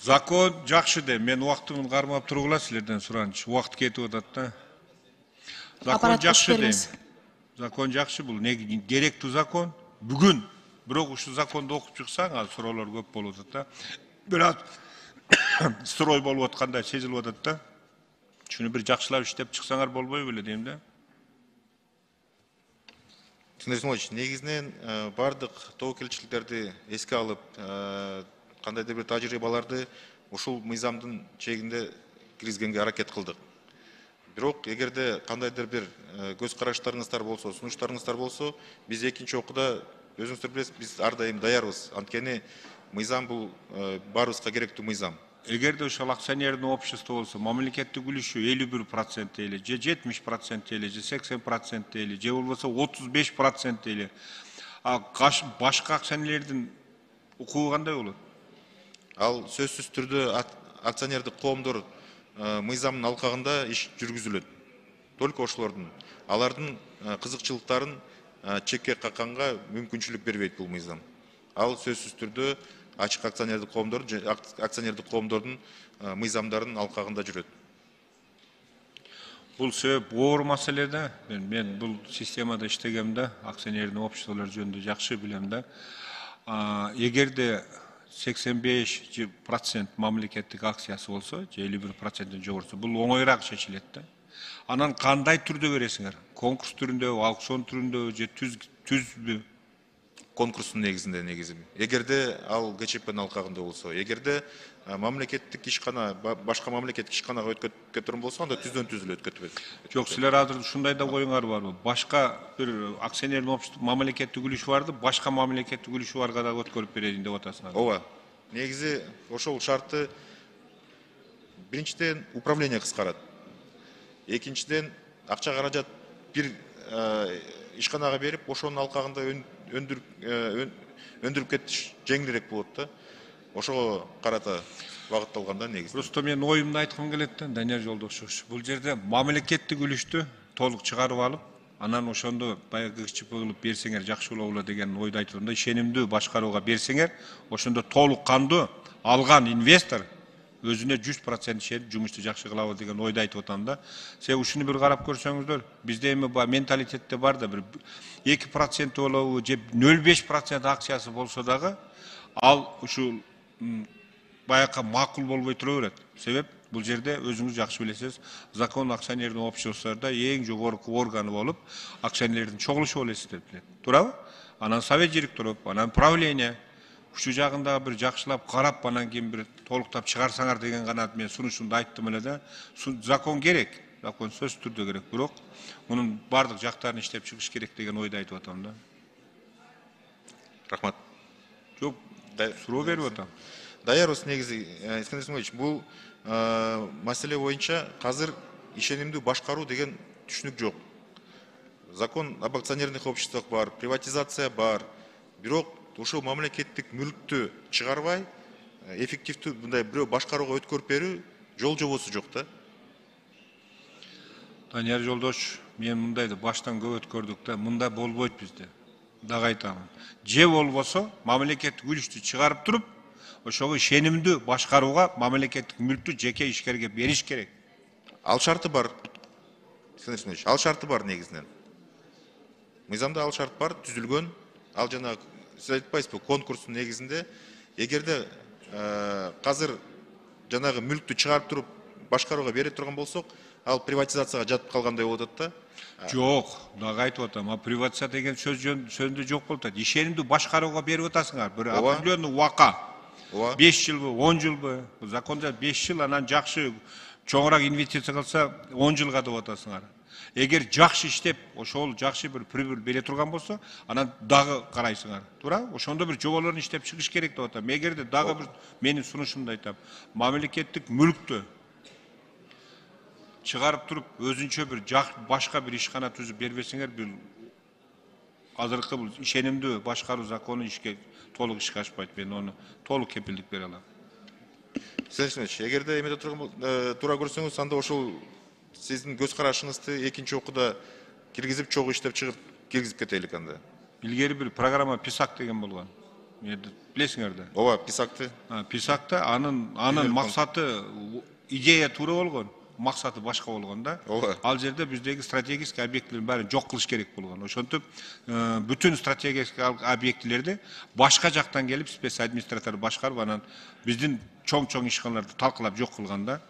Закон жакшы де, мен убактымды кармап тургула силерден сураныч. Убакыт кетип атат да. Закон жакшы дейм. Закон жакшы, бул керектүү закон. Бүгүн бирок ушу законду окуп чыксаң, ал суроолор көп болуп атат да. Бирок строй болуп аткандай сезилип атат да. Шуну бир жакшылап иштеп чыксаңар болбой беле дейм да. Негизинен бардык тобокелчиликтерди эске алып, кандайдыр бир тажрыйбаларды ушул мыйзамдын чегинде киргизгенге аракет кылдык. Бирок эгерде кандайдыр бир көз караштарыңыздар болсо, сунуштарыңыздар болсо, биз экинчи окууда өзүңүздөр билесиз, биз ар дайым даярбыз. Анткени мыйзам бул баарыбызга керектүү мыйзам. Эгерде ошол акционердин общество болсо, мамлекеттик үлүшү 51% эле, же 70% эле, же 80% эле, же болбосо 35% эле. Башка акционерлердин укугу кандай болот? Ал сөзсүз түрдө акционердик коомдор мыйзамдын алкагында иш жүргүзүлөт. Только ошолордун. Алардын кызыкчылыктарын чекке какканга мүмкүнчүлүк бербейт бул мыйзам. Ал сөзсүз түрдө ачык акционердик коомдордун мыйзамдарын алкагында жүрөт. Бул себеп оор маселе да. Мен бул системада иштегемде, акционердин обществолор жөнүндө жакшы билем да. Эгерде 85% мамлекеттик акциясы болсо, 51%ден жогорусу, бул оңоюраак чечилет да. Анан кандай түрдө бересиңер? Конкурс түрүндө, аукцион түрүндө, же түзбү? Конкурстун негизинде негизи. Эгерде ал ГЧПнын алкагында болсо, эгерде мамлекеттик ишкана, башка мамлекеттик ишканага өткөрүп турган болсо, анда түздөн түз өткөрүп. Жок, силер азыр ушундай да коюңар барбы? Башка бир акционердин общество мамлекеттик үлүшү барды, башка мамлекеттик үлүшү барга да өткөрүп берейин деп атасыңар. Ооба. Негизи ошол шартты биринчиден управление кыскарат. Экинчиден акча каражат бир ишканага берип, ошонун алкагында өндүрүп кетиш жеңилирээк болот да. Ошого карата багытталганда негизи. Просто мен оюмду айткым келет да, Данияр Жолдошович. Бул жерде мамлекеттик үлүштү толук чыгарып алып, анан ошондо баягы ГЧП кылып берсеңер жакшы болобу деген ойду айтып атам. Ишенимдүү башкарууга берсеңер, ошондо толук кандуу алган инвестор өзүнө 100% ишенип жумушту жакшы кылабы деген ойду айтып атам да. Сен ушуну бир карап көрсөңүздөр, бизде эми менталитетте бар да, бир 2% болобу, же 0,5% акциясы болсо дагы, ал ушул баякы макул болбой тура берет. Себеп бул жерде өзүңүз жакшы билесиз, закон акционердин обществолордо эң жогорку органы болуп, акционердин чогулушу болуп эсептелет. Туурабы? Анан совет директору, анан правление, ушу жагында бир жакшылап карап, анан кийин бир толуктап чыгарсаңар деген гана мен сунушумду айттым эле да. Закон керек, закон сөз түрдө керек, бирок мунун бардык жактарын иштеп чыгыш керек деген ойду айтып атам да. Рахмат. Жок, суроо берип атам. Даярбыз негизи, Искандер Исмаилович, бул маселе боюнча азыр ишенимдүү башкаруу деген түшүнүк жок. Закон об акционерных обществах бар, приватизация бар. Бирок ошол мамлекеттик мүлктү чыгарбай, эффективдүү мындай бирөө башкарууга өткөрүп берүү жол жобосу жок да. Данияр Жолдош, мен мындайды баштан көп өткөрдүк да, мындай болбойт бизде. Дагы айтамын. Же болбосо мамлекеттик үлүштү чыгарып туруп, ошого ишенимдүү башкарууга мамлекеттик мүлктү жеке ишкерге бериш керек. Ал шарты бар. Ал шарты бар негизинен. Мыйзамда ал шарт бар, түзүлгөн. Ал жана сиз айтпайсызбы, конкурстун негизинде эгерде азыр жанагы мүлктү чыгарып туруп башкарууга бере турган болсок, ал приватизацияга жатып калгандай болот да. Жок, дагы айтып атам, приватизация деген сөздө жок болуп атат. Ишенимдүү башкарууга берип атасыңар, бир определенный убакка. 5 жылбы, 10 жылбы, законда 5 жыл, анан жакшы чоңураак инвестиция кылса 10 жылга деп атасыңар. Эгер жакшы иштеп, ошол жакшы бир прибыль бере турган болсо, анан дагы карайсыңар. Туура? Ошондо бир жоболорун иштеп чыгыш керек деп атам. Эгерде дагы бир менин сунушумду айтам, мамлекеттик мүлктү чыгарып туруп, өзүнчө бир башка бир ишкана түзүп бербесеңер, бир азыркы бул ишенимдүү башкаруу закону ишке толук ишке ашпайт. Мен ону толук кепилдик бере алам. Эгерде эмете туура көрсөңүз, анда ошол сиздин көз карашыңызды экинчи окууда киргизип, чогуу иштеп чыгып киргизип кетелик анда. Илгери бир программа ПИСАК деген болгон. Bilesiңер да. ооба писакты Писакта анын максаты идея туура болгон, максаты башка болгон да. Ооба. Ал жерде биздеги стратегический объектилердин баарын жок кылыш керек болгон. Ошентип бүтүн стратегический объектилерди башка жактан келип спец администратор башкарып анан биздин чоң ишканаларды талкылап жок кылган да.